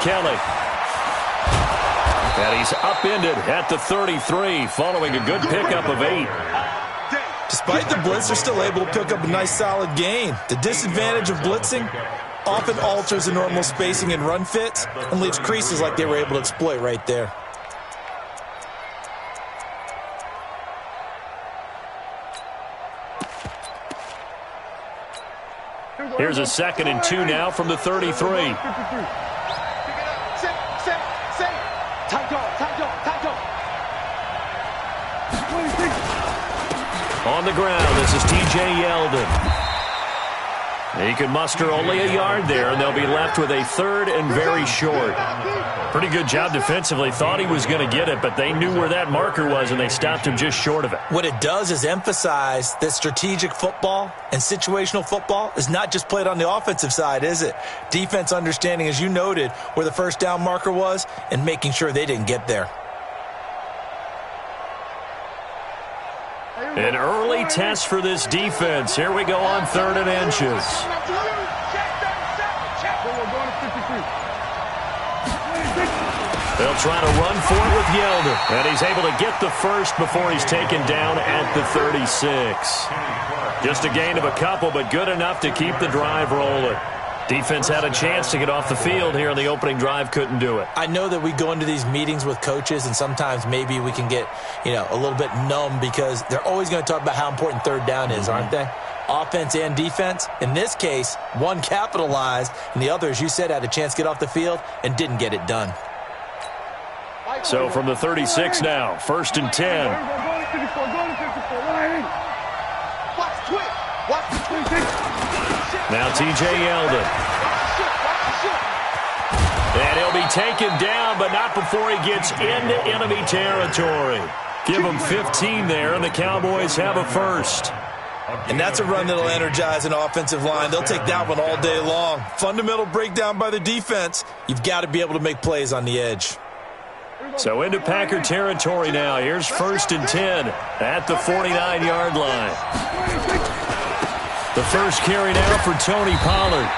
Kelly. And he's upended at the 33 following a good pickup of 8. Despite the blitz, they're still able to pick up a nice solid gain. The disadvantage of blitzing often alters the normal spacing and run fits and leaves creases like they were able to exploit right there. Here's a 2nd and 2 now from the 33. On the ground, this is T.J. Yeldon. He can muster only a yard there, and they'll be left with a 3rd and very short. Pretty good job defensively. Thought he was going to get it, but they knew where that marker was, and they stopped him just short of it. What it does is emphasize that strategic football and situational football is not just played on the offensive side, is it? Defense understanding, as you noted, where the first down marker was and making sure they didn't get there. An early test for this defense. Here we go on 3rd and inches. They'll try to run for it with Yeldon. And he's able to get the first before he's taken down at the 36. Just a gain of a couple, but good enough to keep the drive rolling. Defense had a chance to get off the field here on the opening drive, couldn't do it. I know that we go into these meetings with coaches, and sometimes maybe we can get, a little bit numb because they're always going to talk about how important 3rd down is, aren't they? Offense and defense. In this case, one capitalized, and the other, as you said, had a chance to get off the field and didn't get it done. So from the 36 now, 1st and 10. Now T.J. Yeldon. And he'll be taken down, but not before he gets into enemy territory. Give him 15 there, and the Cowboys have a 1st. And that's a run that'll energize an offensive line. They'll take that one all day long. Fundamental breakdown by the defense. You've got to be able to make plays on the edge. So into Packer territory now. Here's 1st and 10 at the 49-yard line. The first carry now for Tony Pollard.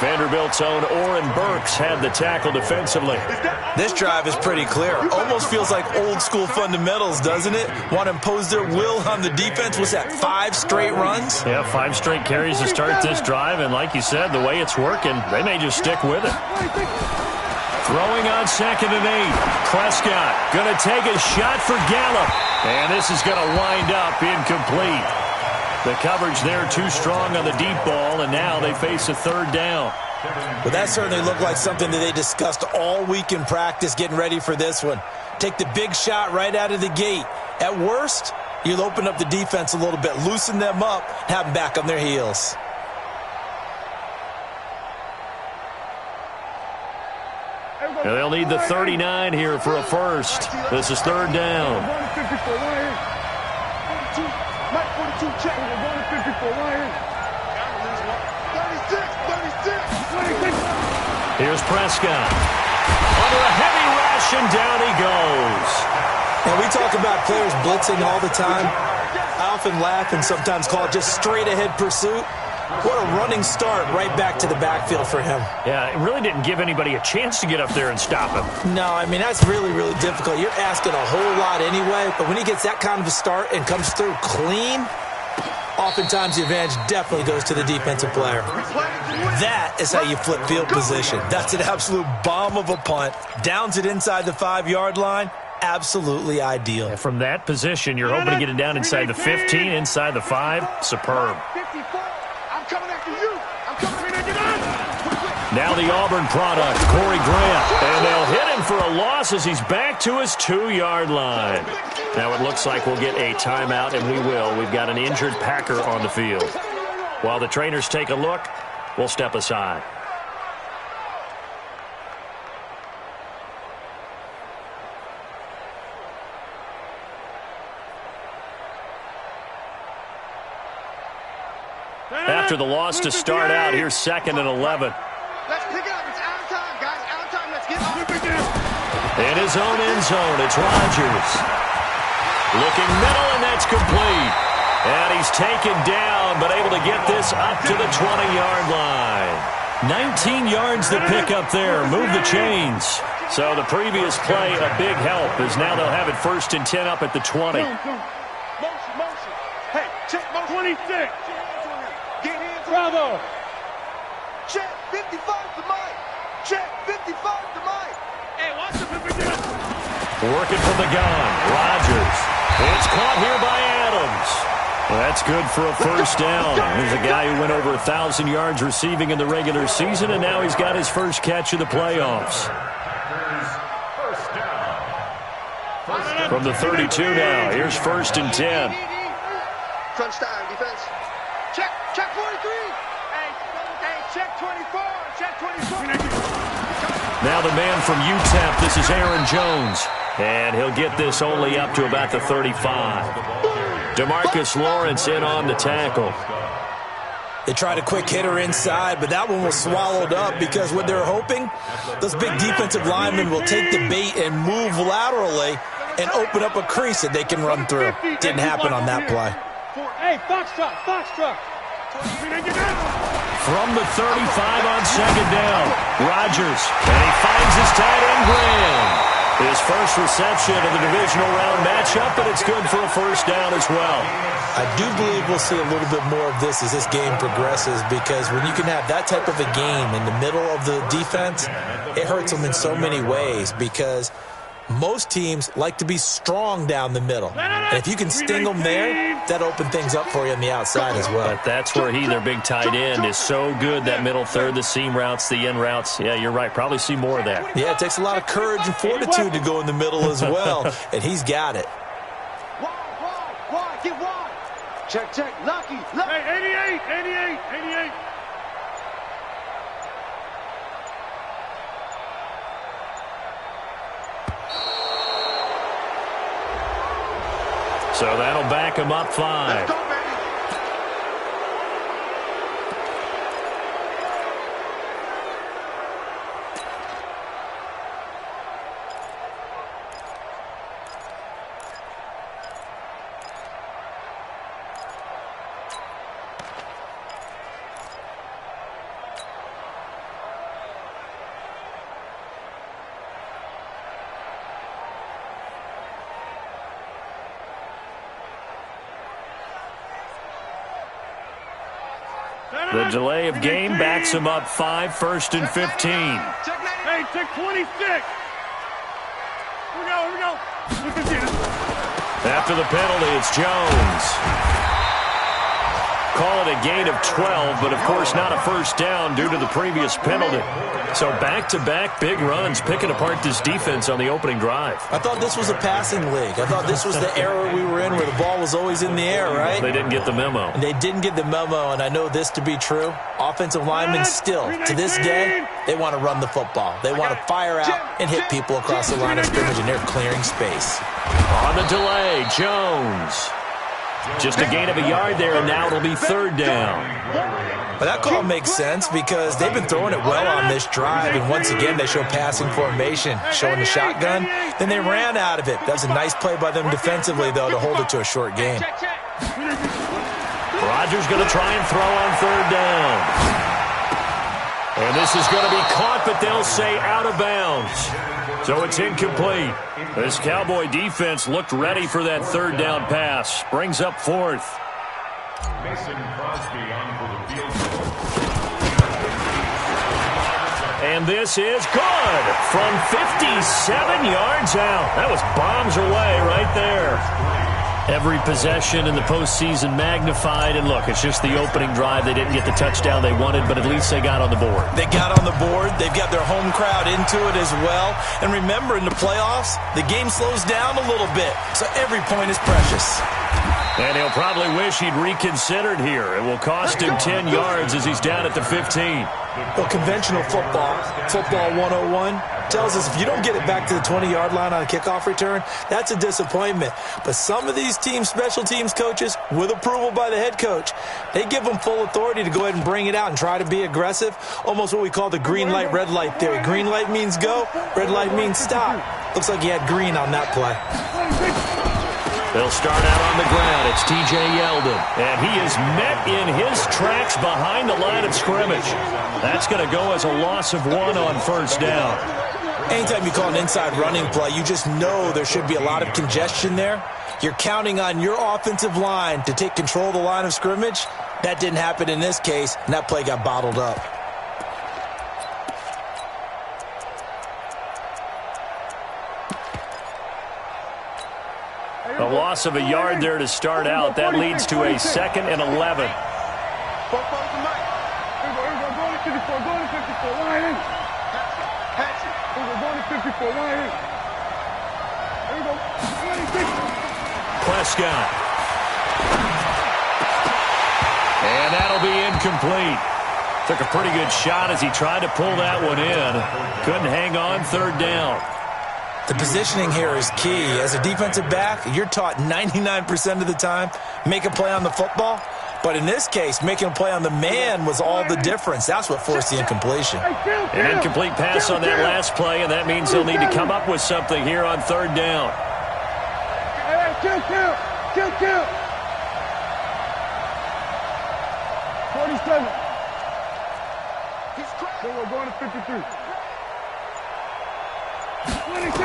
Vanderbilt's own Oren Burks had the tackle defensively. This drive is pretty clear. Almost feels like old-school fundamentals, doesn't it? Want to impose their will on the defense. What's that, 5 straight runs? Yeah, 5 straight carries to start this drive, and like you said, the way it's working, they may just stick with it. Throwing on 2nd and 8. Prescott going to take a shot for Gallup, and this is going to wind up incomplete. The coverage there too strong on the deep ball, and now they face a 3rd down. Well, that certainly looked like something that they discussed all week in practice getting ready for this one. Take the big shot right out of the gate. At worst, you'll open up the defense a little bit, loosen them up, have them back on their heels. Now they'll need the 39 here for a 1st. This is 3rd down. Here's Prescott. Under a heavy rush, and down he goes. And we talk about players blitzing all the time. I often laugh and sometimes call it just straight-ahead pursuit. What a running start right back to the backfield for him. Yeah, it really didn't give anybody a chance to get up there and stop him. No, I mean, that's really, really difficult. You're asking a whole lot anyway, but when he gets that kind of a start and comes through clean, oftentimes the advantage definitely goes to the defensive player. That is how you flip field position. That's an absolute bomb of a punt. Downs it inside the 5-yard line. Absolutely ideal. Yeah, from that position, you're hoping to get it down inside the 15, inside the 5. Superb. Now the Auburn product, Corey Grant. And they'll hit him for a loss as he's back to his 2-yard line. Now it looks like we'll get a timeout, and we will. We've got an injured Packer on the field. While the trainers take a look, we'll step aside. After the loss to start out, here's 2nd and 11. Let's pick it up. It's out of time, guys. Out of time. Let's get off. In his own end zone, it's Rodgers. Looking middle, and that's complete. And he's taken down, but able to get this up to the 20-yard line. 19 yards to pick up there. Move the chains. So the previous play, a big help, as now they'll have it 1st and 10 up at the 20. Motion. Hey, check motion. 26. Get hands. Bravo. Check 55 to Mike. Check 55 to Mike. Hey, watch the 50. Working from the gun. Rodgers. It's caught here by Adams. Well, that's good for a first down. Here's a guy who went over 1,000 yards receiving in the regular season, and now he's got his first catch of the playoffs. From the 32 now, here's 1st and 10. Crunch time, defense. Check 43. Hey, check 24. Check 24. Now the man from UTEP, this is Aaron Jones. And he'll get this only up to about the 35. DeMarcus Lawrence in on the tackle. They tried a quick hitter inside, but that one was swallowed up because what they're hoping, those big defensive linemen will take the bait and move laterally and open up a crease that they can run through. Didn't happen on that play. Hey, Foxtrot. From the 35 on 2nd down, Rodgers, and he finds his tight end Graham. His first reception of the divisional round matchup, and it's good for a first down as well. I do believe we'll see a little bit more of this as this game progresses, because when you can have that type of a game in the middle of the defense, it hurts them in so many ways, because most teams like to be strong down the middle. And if you can sting them there, that opens things up for you on the outside as well. But that's where their big tight end, is so good, that middle third, the seam routes, the in routes. Yeah, you're right. Probably see more of that. Yeah, it takes a lot of courage and fortitude to go in the middle as well, and he's got it. Wide, get wide. Check. Lucky. Hey, 88. So that'll back him up 5. Let's go, baby. The delay of game backs him up 5, 1st and 15. Hey, check 26. Here we go. After the penalty, it's Jones. Call it a gain of 12, but of course not a first down due to the previous penalty. So back-to-back big runs, picking apart this defense on the opening drive. I thought this was a passing league. I thought this was the era we were in where the ball was always in the air, right? They didn't get the memo. And they didn't get the memo, and I know this to be true. Offensive linemen still, to this day, they want to run the football. They want to fire out and hit people across the line of scrimmage, and they're clearing space. On the delay, Jones. Just a gain of a yard there, and now it'll be 3rd down. But that call makes sense because they've been throwing it well on this drive, and once again they show passing formation, showing the shotgun. Then they ran out of it. That was a nice play by them defensively, though, to hold it to a short game. Rodgers going to try and throw on 3rd down. And this is going to be caught, but they'll say out of bounds. So it's incomplete. This Cowboy defense looked ready for that 3rd down pass. Brings up 4th. Mason Crosby on for the field goal. And this is good from 57 yards out. That was bombs away right there. Every possession in the postseason magnified. And look, it's just the opening drive. They didn't get the touchdown they wanted, but at least they got on the board. They got on the board. They've got their home crowd into it as well. And remember, in the playoffs, the game slows down a little bit. So every point is precious. And he'll probably wish he'd reconsidered here. It will cost him 10 yards as he's down at the 15. Well, conventional football 101, tells us if you don't get it back to the 20-yard line on a kickoff return, that's a disappointment. But some of these teams, special teams coaches, with approval by the head coach, they give them full authority to go ahead and bring it out and try to be aggressive, almost what we call the green light, red light theory. Green light means go, red light means stop. Looks like he had green on that play. They'll start out on the ground. It's T.J. Yeldon. And he is met in his tracks behind the line of scrimmage. That's going to go as a loss of 1 on first down. Anytime you call an inside running play, you just know there should be a lot of congestion there. You're counting on your offensive line to take control of the line of scrimmage. That didn't happen in this case, and that play got bottled up. A loss of a yard there to start out. That leads to a 2nd and 11. Prescott. And that'll be incomplete. Took a pretty good shot as he tried to pull that one in. Couldn't hang on 3rd down. The positioning here is key. As a defensive back, you're taught 99% of the time, make a play on the football. But in this case, making a play on the man was all the difference. That's what forced the incompletion. An incomplete pass on that last play, and that means they'll need to come up with something here on 3rd down. Kill. 47. Then we're going to 53. 26.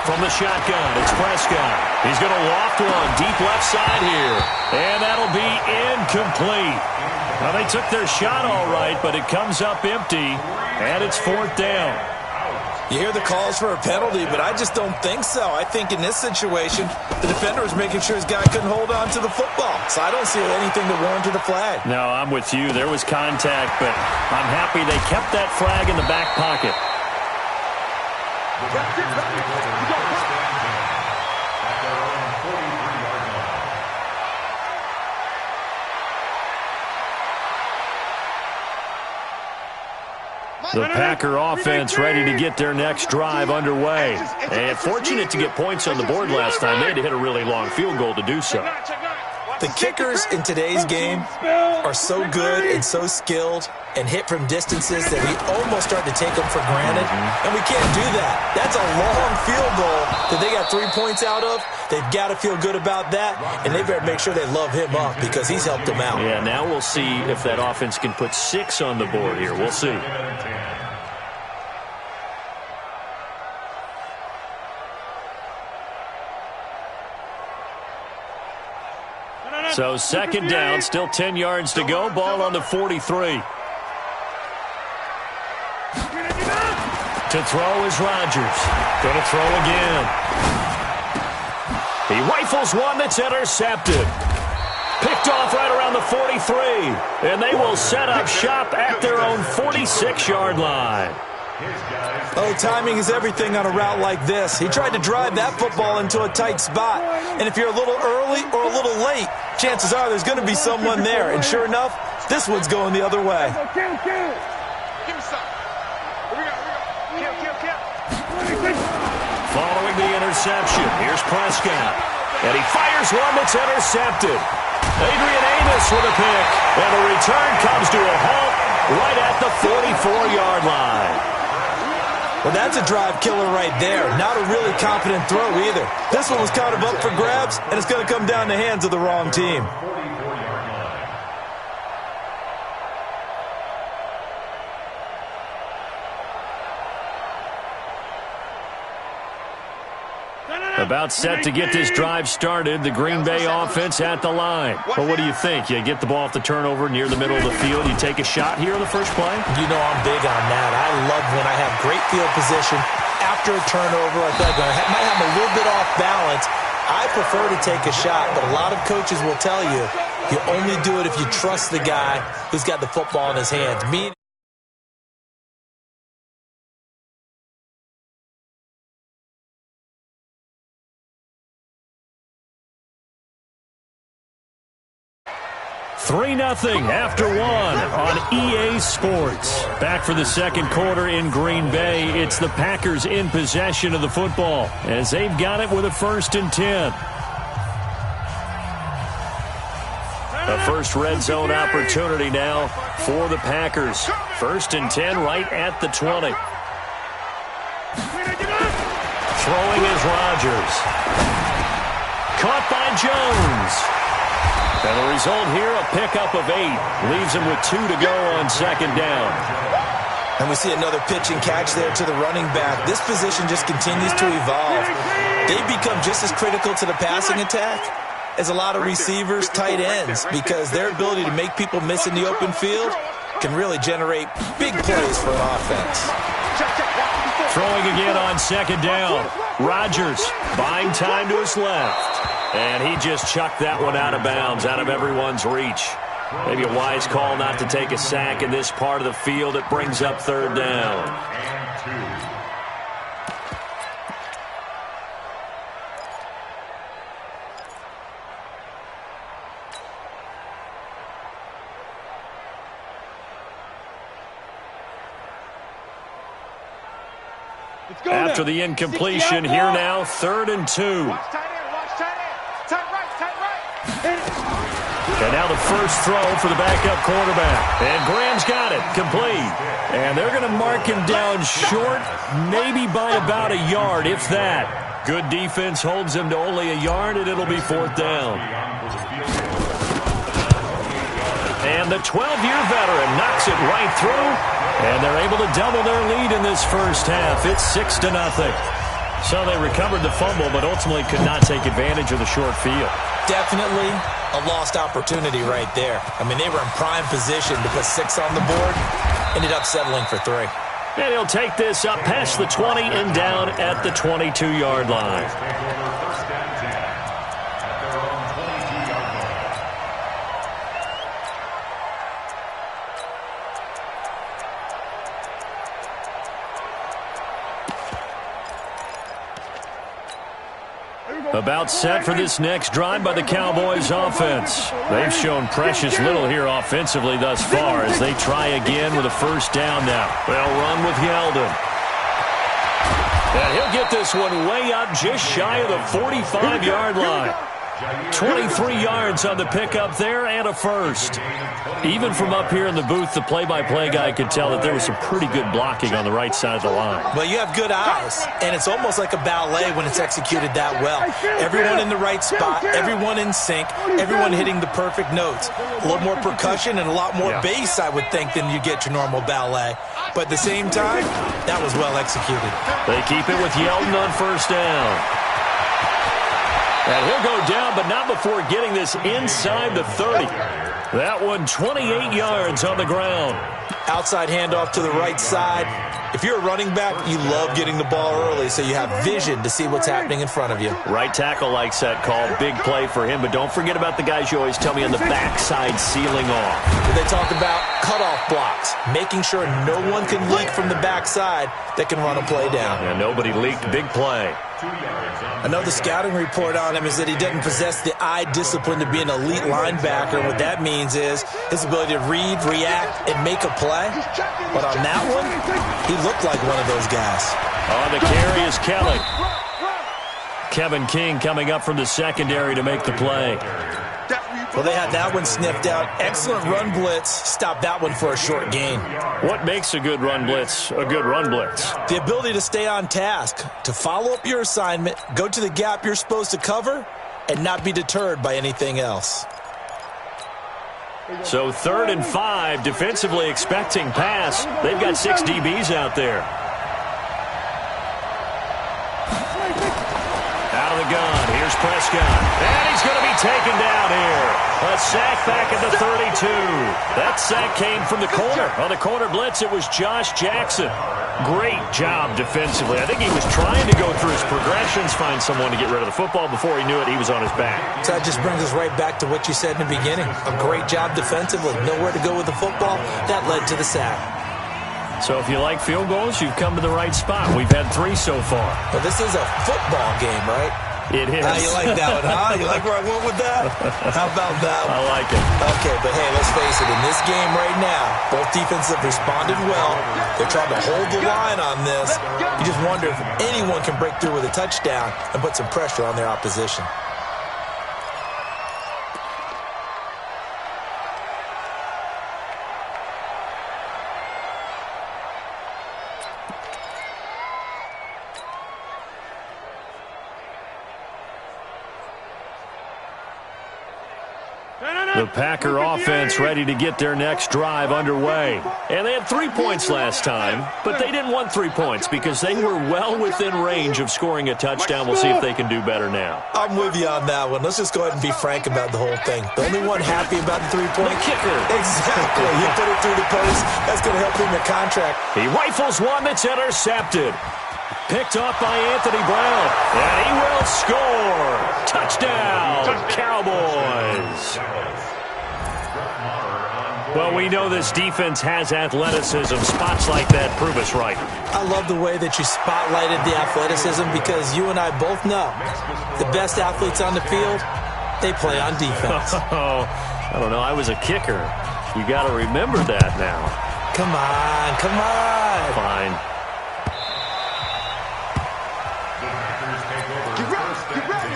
From the shotgun, it's Prescott. He's going to loft one deep left side here. And that'll be incomplete. Now, they took their shot all right, but it comes up empty, and it's 4th down. You hear the calls for a penalty, but I just don't think so. I think in this situation, the defender was making sure his guy couldn't hold on to the football. So I don't see anything that warranted a flag. No, I'm with you. There was contact, but I'm happy they kept that flag in the back pocket. The Packer offense ready to get their next drive underway. And fortunate to get points on the board last time. They had to hit a really long field goal to do so. The kickers in today's game are so good and so skilled and hit from distances that we almost start to take them for granted. And we can't do that. That's a long field goal that they got 3 points out of. They've got to feel good about that, and they better make sure they love him up because he's helped them out. Yeah, now we'll see if that offense can put 6 on the board here. We'll see. So 2nd down, still 10 yards to go. Ball on the 43. To throw is Rodgers. Going to throw again. He rifles one that's intercepted. Picked off right around the 43. And they will set up shop at their own 46-yard line. Oh, timing is everything on a route like this. He tried to drive that football into a tight spot. And if you're a little early or a little late, chances are there's going to be someone there. And sure enough, this one's going the other way. Give me some. Kill. Following the interception, here's Prescott. And he fires one that's intercepted. Adrian Amos with a pick. And the return comes to a halt right at the 44-yard line. Well, that's a drive killer right there. Not a really confident throw either. This one was kind of up for grabs, and it's going to come down the hands of the wrong team. About set to get this drive started, the Green Bay offense at the line. But what do you think? You get the ball off the turnover near the middle of the field, you take a shot here on the first play? You know I'm big on that. I love when I have great field position. After a turnover, I feel like I might have a little bit off balance. I prefer to take a shot, but a lot of coaches will tell you, you only do it if you trust the guy who's got the football in his hands. $3-0 after one on EA Sports. Back for the second quarter in Green Bay. It's the Packers in possession of the football as they've got it with a 1st and 10. A first red zone opportunity now for the Packers. 1st and 10 right at the 20. Throwing is Rodgers. caught by Jones. And the result here, a pickup of 8. Leaves him with 2 to go on second down. And we see another pitch and catch there to the running back. This position just continues to evolve. They become just as critical to the passing attack as a lot of receivers, tight ends, because their ability to make people miss in the open field can really generate big plays for an offense. Throwing again on second down. Rodgers buying time to his left. And he just chucked that one out of bounds, out of everyone's reach. Maybe a wise call not to take a sack in this part of the field. It brings up third down. After the incompletion, here now, 3rd and 2. Watch tight end, watch tight end. Tight right. And now the first throw for the backup quarterback. And Graham's got it, complete. And they're going to mark him down short, maybe by about a yard, if that. Good defense holds him to only a yard, and it'll be 4th down. And the 12-year veteran knocks it right through. And they're able to double their lead in this first half. It's 6-0. So they recovered the fumble, but ultimately could not take advantage of the short field. Definitely a lost opportunity right there. I mean, they were in prime position to put 6 on the board. Ended up settling for 3. And he'll take this up past the 20 and down at the 22-yard line. About set for this next drive by the Cowboys offense. They've shown precious little here offensively thus far as they try again with a first down now. They'll run with Yeldon. And he'll get this one way up just shy of the 45-yard line. 23 yards on the pickup there and a first. Even from up here in the booth, the play-by-play guy could tell that there was some pretty good blocking on the right side of the line. Well, you have good eyes, and it's almost like a ballet when it's executed that well. Everyone in the right spot, everyone in sync, everyone hitting the perfect notes. A little more percussion and a lot more bass, I would think, than you get your normal ballet. But at the same time, that was well executed. They keep it with Yeldon on first down. And he'll go down, but not before getting this inside the 30. That one 28 yards on the ground. Outside handoff to the right side. If you're a running back, you love getting the ball early so you have vision to see what's happening in front of you. Right tackle likes that call. Big play for him, but don't forget about the guys you always tell me on the backside sealing off. They talk about cutoff blocks, making sure no one can leak from the backside that can run a play down. And nobody leaked. Big play. Another scouting report on him is that he doesn't possess the eye discipline to be an elite linebacker. And what that means is his ability to read, react, and make a play. But on that one, he looked like one of those guys. On the carry is Kelly. Kevin King coming up from the secondary to make the play. Well, they had that one sniffed out. Excellent run blitz. Stopped that one for a short gain. What makes a good run blitz a good run blitz? The ability to stay on task, to follow up your assignment, go to the gap you're supposed to cover, and not be deterred by anything else. So 3rd and 5, defensively expecting pass. They've got 6 DBs out there. Out of the gun, here's Prescott. And he's going to be taken down here. A sack back at the 32. That sack came from the corner. On the corner blitz, it was Josh Jackson. Great job defensively. I think he was trying to go through his progressions, find someone to get rid of the football. Before he knew it, he was on his back. So that just brings us right back to what you said in the beginning. A great job defensively. Nowhere to go with the football. That led to the sack. So if you like field goals, you've come to the right spot. We've had 3 so far. Well, this is a football game, right? It is. You like that one, huh? You like where I went with that? How about that one? I like it. Okay, but hey, let's face it. In this game right now, both defenses have responded well. They're trying to hold the line on this. You just wonder if anyone can break through with a touchdown and put some pressure on their opposition. The Packer offense ready to get their next drive underway. And they had 3 points last time, but they didn't want 3 points because they were well within range of scoring a touchdown. We'll see if they can do better now. I'm with you on that one. Let's just go ahead and be frank about the whole thing. The only one happy about the 3-point the kicker. Exactly. He put it through the post. That's going to help him in the contract. He rifles one that's intercepted. Picked off by Anthony Brown. And he will score. Touchdown, Cowboys. Well, we know this defense has athleticism. Spots like that prove us right. I love the way that you spotlighted the athleticism because you and I both know the best athletes on the field, they play on defense. I don't know. I was a kicker. You got to remember that now. Come on, come on. Fine. Get ready.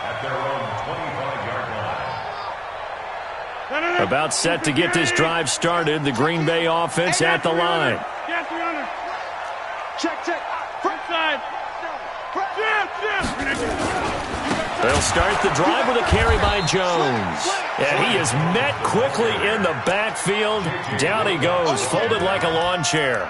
At their own 25-yard line. About set to get this drive started. The Green Bay offense at the line. Check. Front side. They'll start the drive with a carry by Jones. And he is met quickly in the backfield. Down he goes, folded like a lawn chair.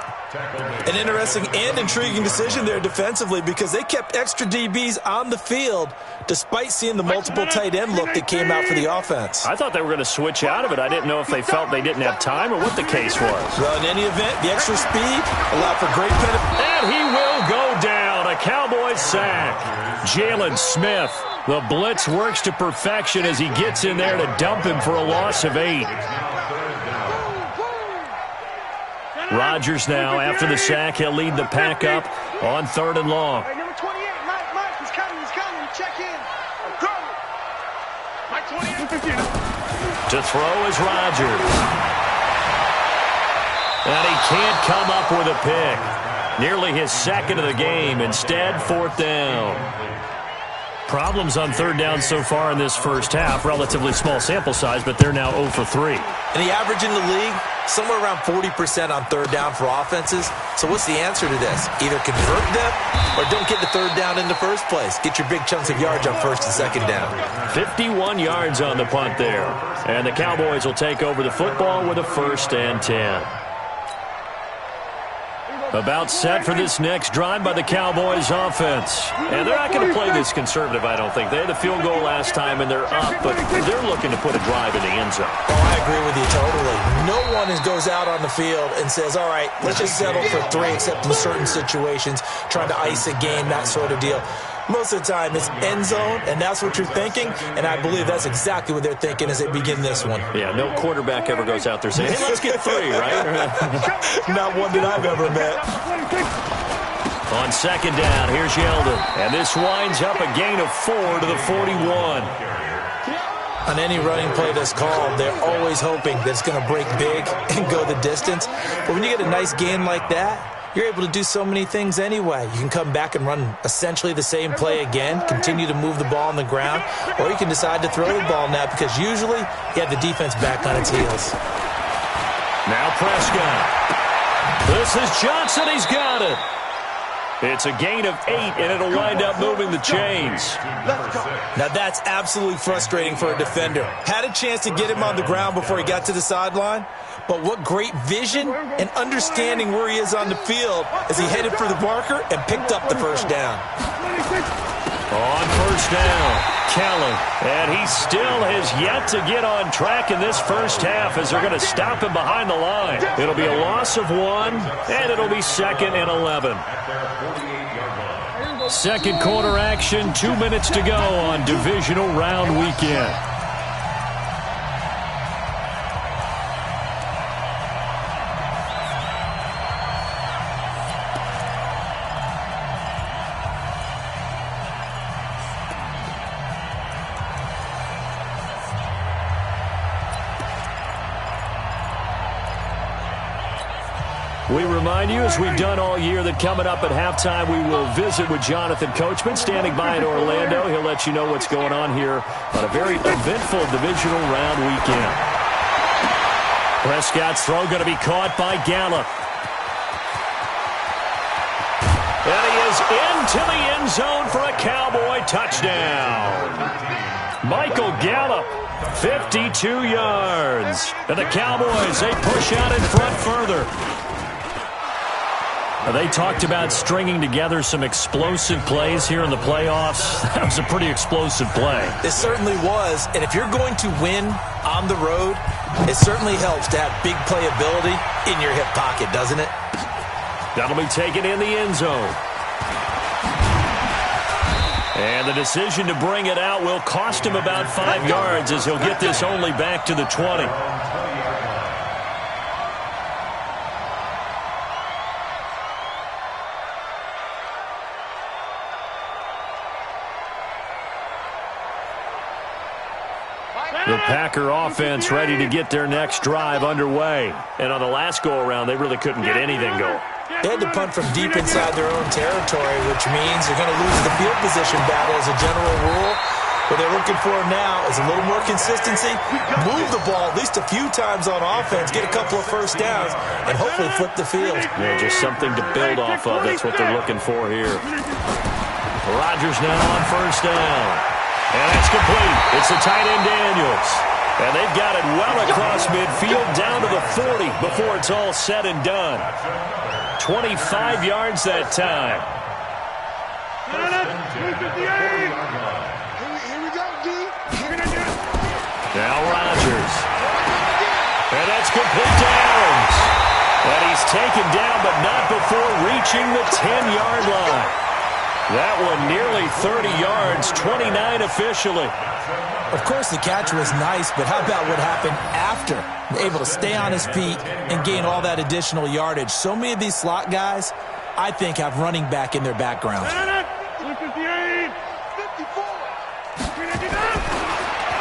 An interesting and intriguing decision there defensively because they kept extra DBs on the field despite seeing the multiple tight end look that came out for the offense. I thought they were going to switch out of it. I didn't know if they felt they didn't have time or what the case was. Well, in any event, the extra speed allowed for great penetration. And he will go down. A Cowboys sack. Jalen Smith. The blitz works to perfection as he gets in there to dump him for a loss of 8. Rodgers now, after the sack, he'll lead the pack up on 3rd and long. Hey, number 28, Mike, he's coming. Check in. Mike 28. To throw is Rodgers. And he can't come up with a pick. Nearly his second of the game. Instead, 4th down. Problems on 3rd down so far in this first half. Relatively small sample size, but they're now 0 for 3. And the average in the league, somewhere around 40% on 3rd down for offenses. So what's the answer to this? Either convert them or don't get the 3rd down in the first place. Get your big chunks of yards on 1st and 2nd down. 51 yards on the punt there. And the Cowboys will take over the football with a 1st and 10. About set for this next drive by the Cowboys offense. And they're not going to play this conservative, I don't think. They had the field goal last time, and they're up, but they're looking to put a drive in the end zone. Oh, I agree with you totally. No one goes out on the field and says, all right, let's just settle for 3, except in certain situations, trying to ice a game, that sort of deal. Most of the time, it's end zone, and that's what you're thinking, and I believe that's exactly what they're thinking as they begin this one. Yeah, no quarterback ever goes out there saying, hey, let's get 3, right? Not one that I've ever met. On 2nd down, here's Yeldon. And this winds up a gain of 4 to the 41. On any running play that's called, they're always hoping that it's going to break big and go the distance. But when you get a nice gain like that, you're able to do so many things anyway. You can come back and run essentially the same play again, continue to move the ball on the ground, or you can decide to throw the ball now because usually you have the defense back on its heels. Now Prescott. This is Johnson. He's got it. It's a gain of 8, and it'll wind up moving the chains. Now that's absolutely frustrating for a defender. Had a chance to get him on the ground before he got to the sideline, but what great vision and understanding where he is on the field as he headed for the marker and picked up the 1st down. On 1st down, Kelly, and he still has yet to get on track in this first half as they're going to stop him behind the line. It'll be a loss of 1, and it'll be 2nd and 11. Second quarter action, 2 minutes to go on divisional round weekend. We remind you, as we've done all year, that coming up at halftime, we will visit with Jonathan Coachman, standing by in Orlando. He'll let you know what's going on here on a very eventful divisional round weekend. Prescott's throw going to be caught by Gallup. And he is into the end zone for a Cowboy touchdown. Michael Gallup 52 yards. And the Cowboys, they push out in front further. They talked about stringing together some explosive plays here in the playoffs. That was a pretty explosive play. It certainly was. And if you're going to win on the road, it certainly helps to have big playability in your hip pocket, doesn't it? That'll be taken in the end zone. And the decision to bring it out will cost him about 5 yards as he'll get this only back to the 20. The Packer offense ready to get their next drive underway. And on the last go-around, they really couldn't get anything going. They had to punt from deep inside their own territory, which means they're going to lose the field position battle as a general rule. What they're looking for now is a little more consistency, move the ball at least a few times on offense, get a couple of first downs, and hopefully flip the field. Yeah, just something to build off of. That's what they're looking for here. Rodgers now on first down. And that's complete. It's the tight end Daniels. And they've got it well across midfield down to the 40 before it's all said and done. 25 yards that time. Now Rodgers. And that's complete to Adams. And he's taken down, but not before reaching the 10-yard line. That one nearly 30 yards, 29 officially. Of course, the catch was nice, but how about what happened after? Able to stay on his feet and gain all that additional yardage. So many of these slot guys, I think, have running back in their background.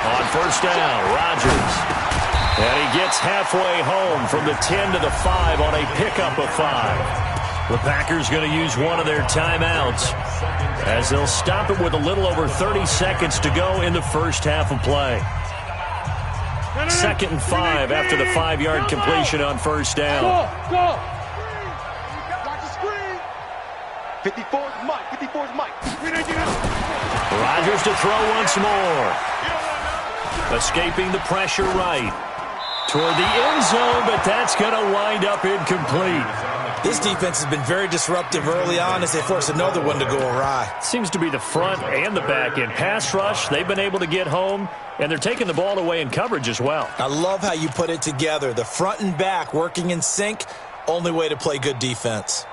On first down, Rodgers. And he gets halfway home from the 10 to the 5 on a pickup of 5. The Packers going to use one of their timeouts as they'll stop it with a little over 30 seconds to go in the first half of play. 2nd and 5 after the 5-yard completion on first down. Go. Watch the screen. 54's Mike. 54's Mike. Rodgers to throw once more. Escaping the pressure right. Toward the end zone, but that's going to wind up incomplete. This defense has been very disruptive early on as they force another one to go awry. Seems to be the front and the back end. Pass rush, they've been able to get home, and they're taking the ball away in coverage as well. I love how you put it together. The front and back working in sync, only way to play good defense.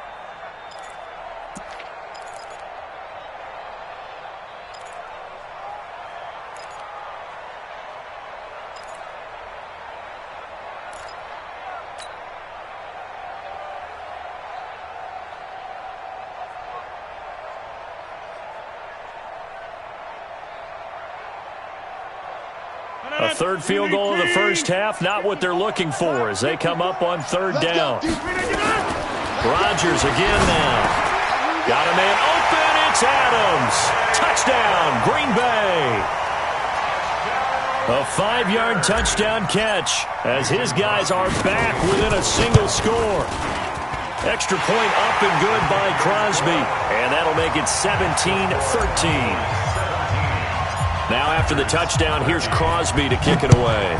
A third field goal in the first half, not what they're looking for as they come up on third down. Rodgers again now. Got a man open, it's Adams. Touchdown, Green Bay. A 5-yard touchdown catch as his guys are back within a single score. Extra point up and good by Crosby, and that'll make it 17-13. Now after the touchdown, here's Crosby to kick it away.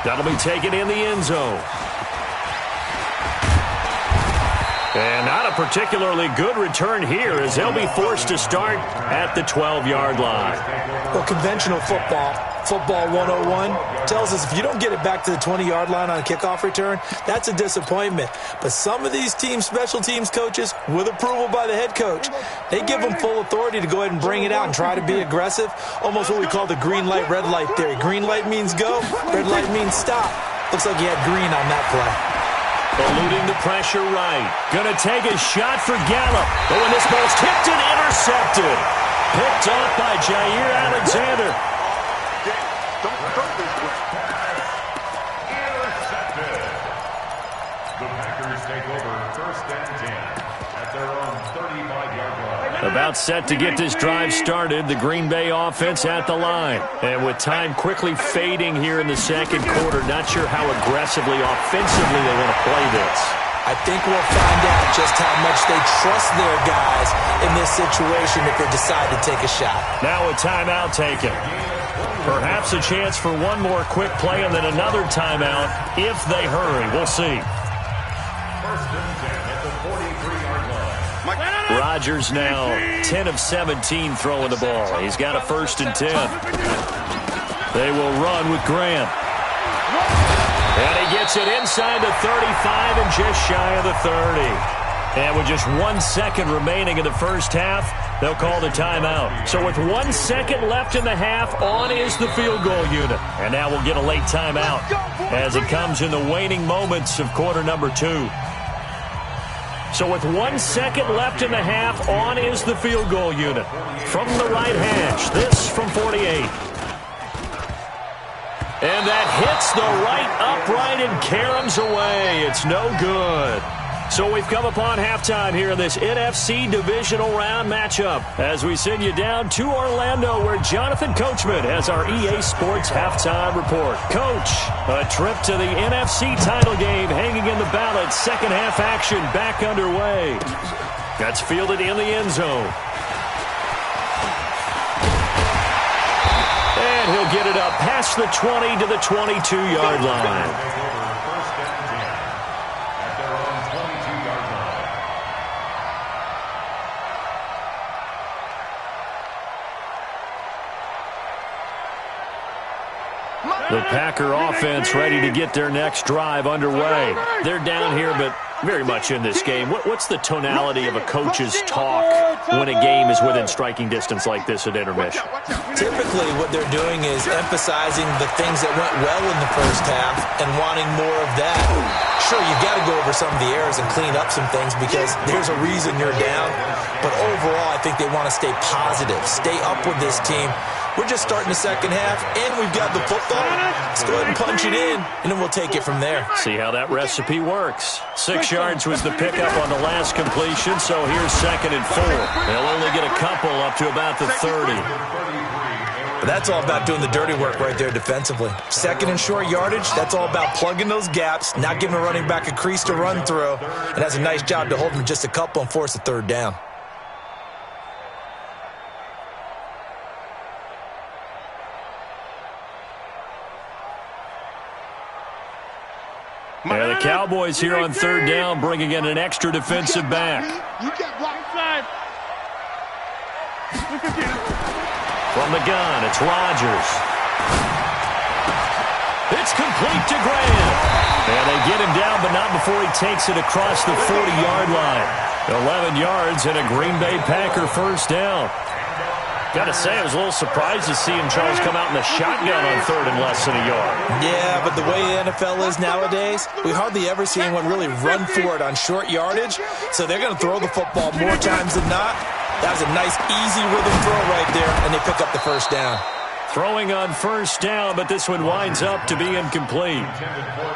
That'll be taken in the end zone. And not a particularly good return here as they'll be forced to start at the 12-yard line. Well, conventional football 101, tells us if you don't get it back to the 20-yard line on a kickoff return, that's a disappointment. But some of these teams, special teams coaches, with approval by the head coach, they give them full authority to go ahead and bring it out and try to be aggressive, almost what we call the green light, red light theory. Green light means go, red light means stop. Looks like he had green on that play. Eluding the pressure right. Gonna take a shot for Gallup. But when this ball's tipped and intercepted. Picked off by Jair Alexander. Don't throw this way. Intercepted. The Packers take over 1st and 10 at their own 35-yard line. About set to get this drive started. The Green Bay offense at the line. And with time quickly fading here in the second quarter, not sure how aggressively, offensively they want to play this. I I think we'll find out just how much they trust their guys in this situation if they decide to take a shot. Now a timeout taken. Perhaps a chance for one more quick play and then another timeout if they hurry. We'll see. First and 10 at the 43-yard line. Rodgers now 10 of 17 throwing the ball. He's got a 1st and 10. They will run with Grant. And he gets it inside the 35 and just shy of the 30. And with just 1 second remaining in the first half, they'll call the timeout. So with 1 second left in the half, on is the field goal unit. And now we'll get a late timeout as it comes in the waning moments of quarter number 2. So with 1 second left in the half, on is the field goal unit. From the right hash, this from 48. And that hits the right upright and caroms away. It's no good. So we've come upon halftime here in this NFC Divisional Round matchup as we send you down to Orlando where Jonathan Coachman has our EA Sports Halftime Report. Coach, a trip to the NFC title game hanging in the balance. Second half action back underway. That's fielded in the end zone. And he'll get it up past the 20 to the 22-yard line. The Packer offense ready to get their next drive underway. They're down here, but very much in this game. What's the tonality of a coach's talk when a game is within striking distance like this at intermission? Typically, what they're doing is emphasizing the things that went well in the first half and wanting more of that. Sure, you've got to go over some of the errors and clean up some things because there's a reason you're down. But overall, I think they want to stay positive, stay up with this team. We're just starting the second half, and we've got the football. Let's go ahead and punch it in, and then we'll take it from there. See how that recipe works. 6 yards was the pickup on the last completion, so here's 2nd and 4. They'll only get a couple up to about the 30. But that's all about doing the dirty work right there defensively. 2nd and short yardage, that's all about plugging those gaps, not giving a running back a crease to run through, and that's a nice job to hold them just a couple and force a 3rd down. Yeah, the Cowboys here on 3rd down, bringing in an extra defensive back. From the gun, it's Rodgers. It's complete to Grant. And they get him down, but not before he takes it across the 40-yard line. 11 yards and a Green Bay Packer 1st down. Got to say, I was a little surprised to see him, Charles, come out in the shotgun on 3rd and less than a yard. Yeah, but the way the NFL is nowadays, we hardly ever see anyone really run for it on short yardage. So they're going to throw the football more times than not. That was a nice, easy rhythm throw right there, and they pick up the 1st down. Throwing on 1st down, but this one winds up to be incomplete.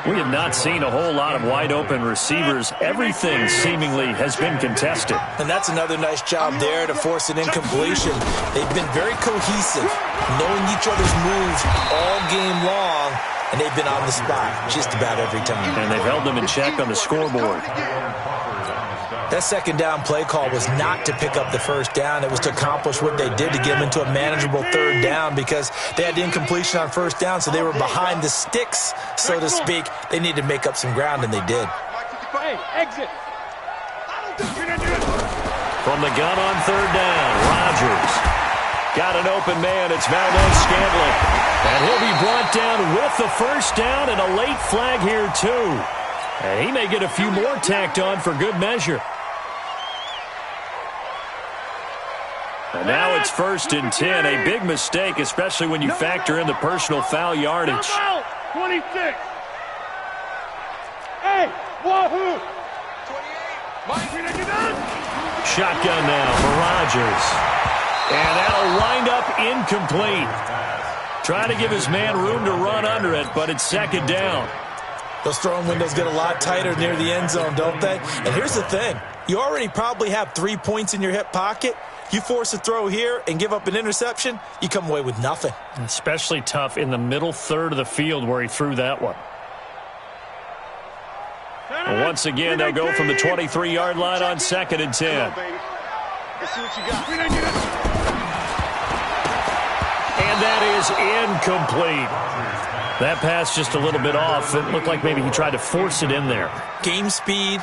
We have not seen a whole lot of wide-open receivers. Everything seemingly has been contested. And that's another nice job there to force an incompletion. They've been very cohesive, knowing each other's moves all game long, and they've been on the spot just about every time. And they've held them in check on the scoreboard. That 2nd down play call was not to pick up the 1st down. It was to accomplish what they did to get them into a manageable 3rd down because they had the incompletion on 1st down, so they were behind the sticks, so to speak. They needed to make up some ground, and they did. Hey, exit. From the gun on 3rd down, Rodgers. Got an open man. It's Valdez-Scantling. And he'll be brought down with the 1st down and a late flag here, too. And he may get a few more tacked on for good measure. And now it's 1st and 10. A big mistake, especially when you factor in the personal foul yardage. 26. Hey, wahoo! 28. Shotgun now for Rodgers. And that'll wind up incomplete. Trying to give his man room to run under it, but it's 2nd down. Those throwing windows get a lot tighter near the end zone, don't they? And here's the thing. You already probably have 3 points in your hip pocket. You force a throw here and give up an interception, you come away with nothing. Especially tough in the middle 3rd of the field where he threw that one. And once again, they'll go from the 23-yard line on 2nd and 10. Let's see what you got. And that is incomplete. That pass just a little bit off. It looked like maybe he tried to force it in there. Game speed,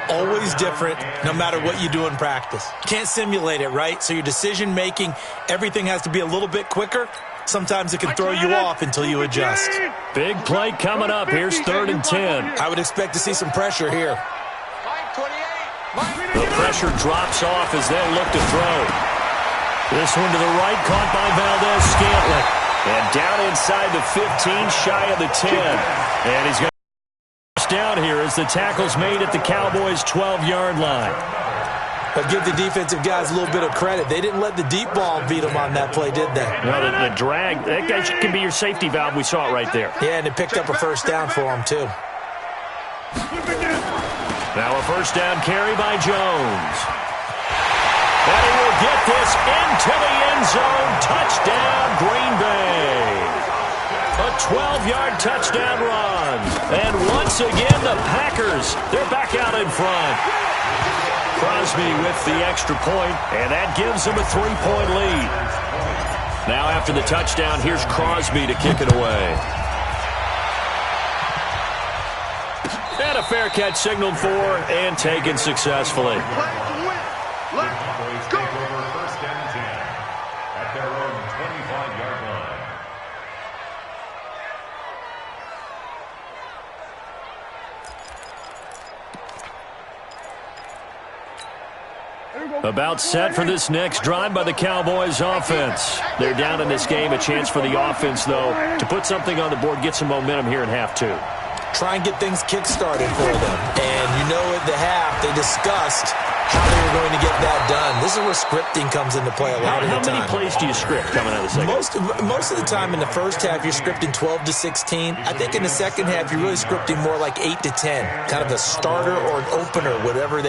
always different, no matter what you do in practice. Can't simulate it, right? So your decision-making, everything has to be a little bit quicker. Sometimes it can throw you off until you adjust. Big play coming up. Here's 3rd and 10. I would expect to see some pressure here. The pressure drops off as they'll look to throw. This one to the right, caught by Valdez-Scantling. And down inside the 15, shy of the 10. And he's going to down here as the tackle's made at the Cowboys' 12-yard line. But give the defensive guys a little bit of credit. They didn't let the deep ball beat them on that play, did they? Well, the drag, that guy can be your safety valve. We saw it right there. Yeah, and it picked up a first down for them, too. Now a first down carry by Jones. And he will get this into the end zone. Touchdown, Green Bay. A 12-yard touchdown run. And once again, the Packers, they're back out in front. Crosby with the extra point, and that gives them a 3-point lead. Now after the touchdown, here's Crosby to kick it away. And a fair catch signaled for and taken successfully. Cowboys take over 1st and 10 at their own 25-yard line. About set for this next drive by the Cowboys offense. They're down in this game. A chance for the offense, though, to put something on the board, get some momentum here in half 2. Try and get things kick-started for them. And you know at the half, they discussed how they were going to get that done. This is where scripting comes into play a lot of the time. How many plays do you script coming out of the second? Most of the time in the first half, you're scripting 12 to 16. I think in the second half, you're really scripting more like 8 to 10. Kind of a starter or an opener, whatever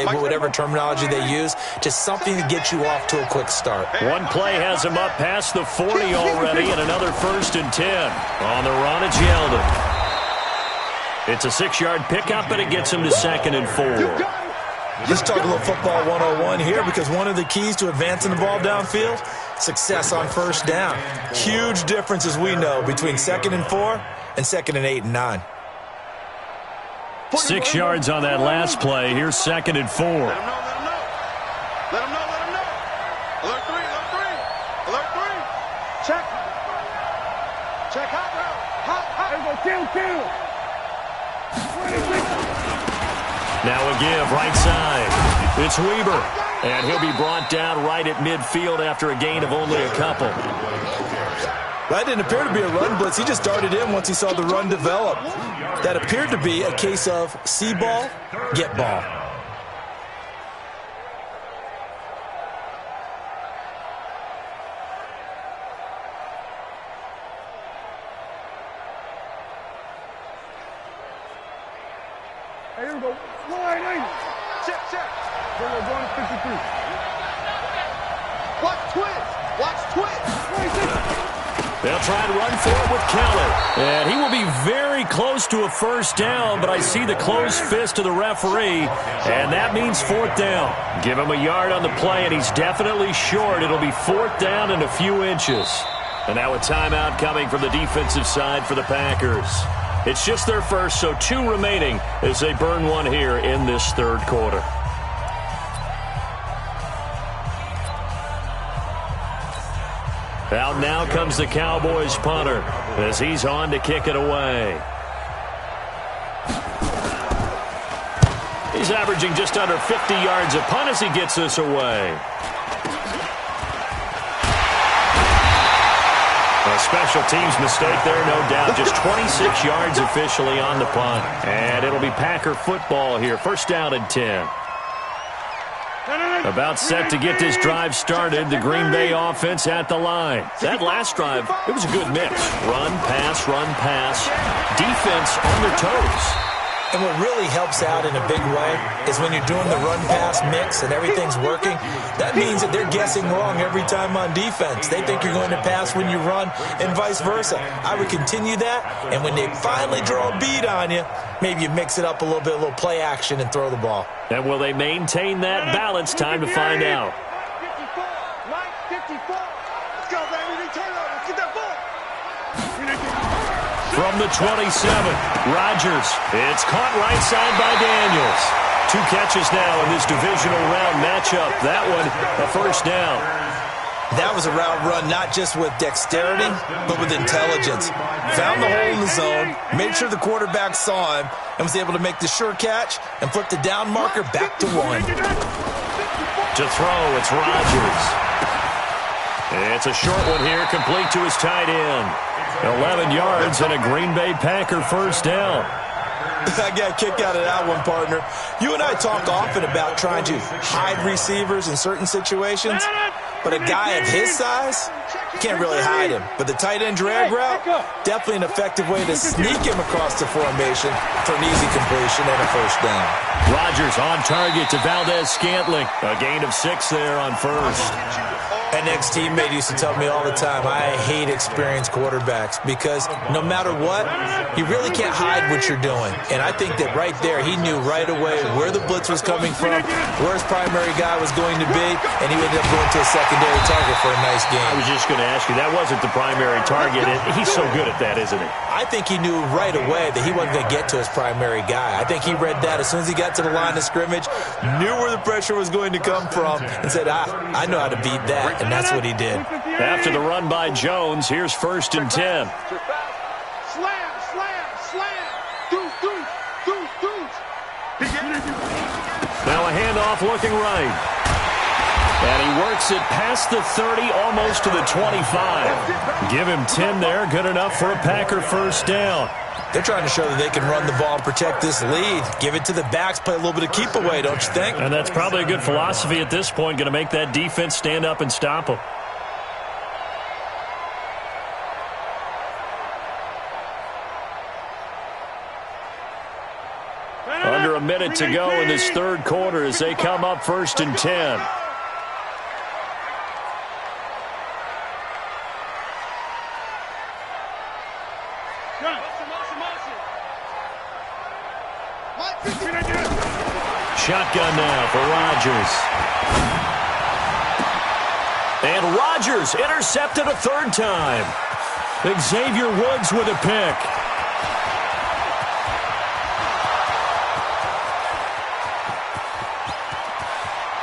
terminology they use. Just something to get you off to a quick start. One play has him up past the 40 already, and another 1st and 10. On the run, it's Yeldon. It's a 6-yard pickup, but it gets him to 2nd and 4. Let's talk a little football 101 here, because one of the keys to advancing the ball downfield, success on first down. Huge difference, as we know, between 2nd and 4 and 2nd and 8 and 9. 6 yards on that last play. Here's 2nd and 4. Let him know. Alert 3. Check hot route. Kill. Now a give, right side. It's Weber, and he'll be brought down right at midfield after a gain of only a couple. That didn't appear to be a run blitz. He just darted in once he saw the run develop. That appeared to be a case of see ball, get ball. Hey, here we go. Line 8. Check. We're going to 53. Watch twist. They'll try and run for it with Keller. And he will be very close to a first down, but I see the closed fist of the referee, and that means 4th down. Give him a yard on the play, and he's definitely short. It'll be 4th down and a few inches. And now a timeout coming from the defensive side for the Packers. It's just their first, so 2 remaining as they burn one here in this 3rd quarter. Out now comes the Cowboys punter as he's on to kick it away. He's averaging just under 50 yards a punt as he gets this away. A special teams mistake there, no doubt. Just 26 yards officially on the punt. And it'll be Packer football here. 1st down and 10. About set to get this drive started. The Green Bay offense at the line. That last drive, it was a good mix. Run, pass, run, pass. Defense on their toes. And what really helps out in a big way is when you're doing the run-pass mix and everything's working, that means that they're guessing wrong every time on defense. They think you're going to pass when you run and vice versa. I would continue that, and when they finally draw a beat on you, maybe you mix it up a little bit, a little play action, and throw the ball. And will they maintain that balance? Time to find out. 54. Let's go, baby. Turn over. Get that ball. From the 27, Rodgers. It's caught right side by Daniels. 2 catches now in this divisional round matchup. That one, a first down. That was a route run not just with dexterity, but with intelligence. Found the hole in the zone, made sure the quarterback saw him, and was able to make the sure catch and flip the down marker back to 1. To throw, it's Rodgers. It's a short one here, complete to his tight end. 11 yards and a Green Bay Packer first down. I got a kick out of that one, partner. You and I talk often about trying to hide receivers in certain situations, but a guy of his size, can't really hide him. But the tight end drag route, definitely an effective way to sneak him across the formation for an easy completion and a first down. Rodgers on target to Valdez-Scantling. A gain of 6 there on first. An ex-teammate used to tell me all the time, I hate experienced quarterbacks because no matter what, you really can't hide what you're doing. And I think that right there, he knew right away where the blitz was coming from, where his primary guy was going to be, and he ended up going to a secondary target for a nice game. I was just going to ask you, that wasn't the primary target. He's so good at that, isn't he? I think he knew right away that he wasn't going to get to his primary guy. I think he read that as soon as he got to the line of scrimmage, knew where the pressure was going to come from, and said, I know how to beat that. And that's what he did. After the run by Jones, here's 1st and 10. Slam, slam, slam. Deuce, deuce, deuce, deuce. Now a handoff looking right. And he works it past the 30, almost to the 25. Give him 10 there, good enough for a Packer first down. They're trying to show that they can run the ball and protect this lead. Give it to the backs, play a little bit of keep away, don't you think? And that's probably a good philosophy at this point, going to make that defense stand up and stop them. Under a minute to go in this third quarter as they come up 1st and 10. Shotgun now for Rodgers. And Rodgers intercepted a 3rd time. Xavier Woods with a pick.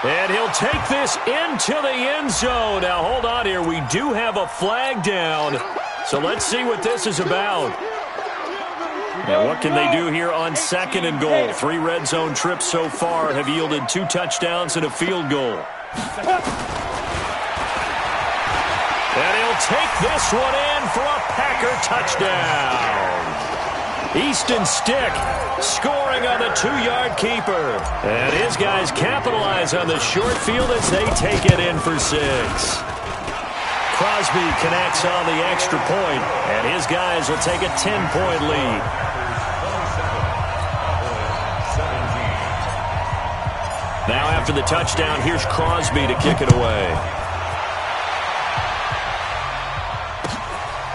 And he'll take this into the end zone. Now, hold on here. We do have a flag down. So let's see what this is about. Now, what can they do here on 2nd and goal? 3 red zone trips so far have yielded 2 touchdowns and a field goal. And he'll take this one in for a Packer touchdown. Easton Stick scoring on the 2-yard keeper. And his guys capitalize on the short field as they take it in for 6. Crosby connects on the extra point, and his guys will take a 10-point lead. Now after the touchdown, here's Crosby to kick it away.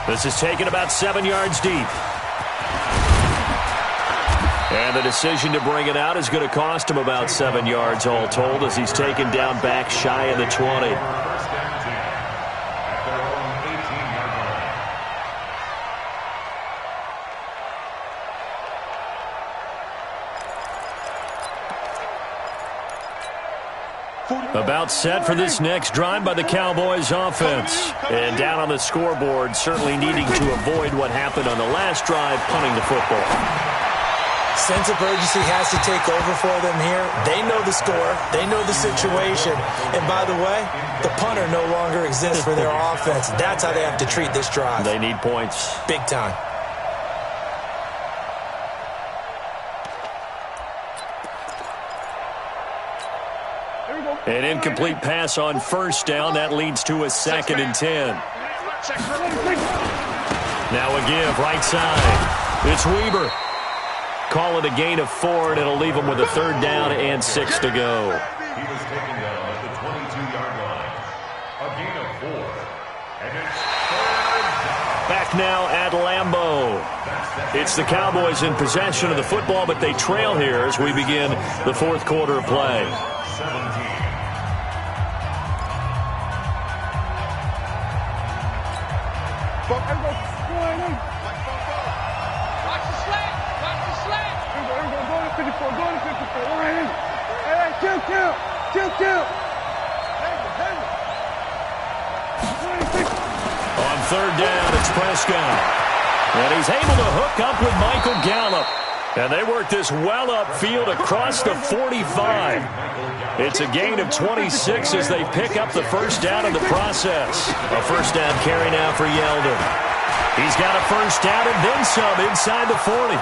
This is taken about 7 yards deep. And the decision to bring it out is going to cost him about 7 yards all told as he's taken down back shy of the 20. About set for this next drive by the Cowboys offense. And down on the scoreboard, certainly needing to avoid what happened on the last drive, punting the football. Sense of urgency has to take over for them here. They know the score. They know the situation. And by the way, the punter no longer exists for their offense. That's how they have to treat this drive. They need points. Big time. An incomplete pass on 1st down. That leads to a 2nd and 10. Now a give right side. It's Weber. call it a gain of 4, and it'll leave them with a 3rd down and 6 to go. He was taken down at the 22-yard line. A gain of 4. And it's 3rd down. Back now at Lambeau. It's the Cowboys in possession of the football, but they trail here as we begin the 4th quarter of play. 17. On 3rd down, it's Prescott. And he's able to hook up with Michael Gallup. And they work this well upfield across the 45. It's a gain of 26 as they pick up the 1st down in the process. A 1st down carry now for Yeldon. He's got a 1st down and then some inside the 40.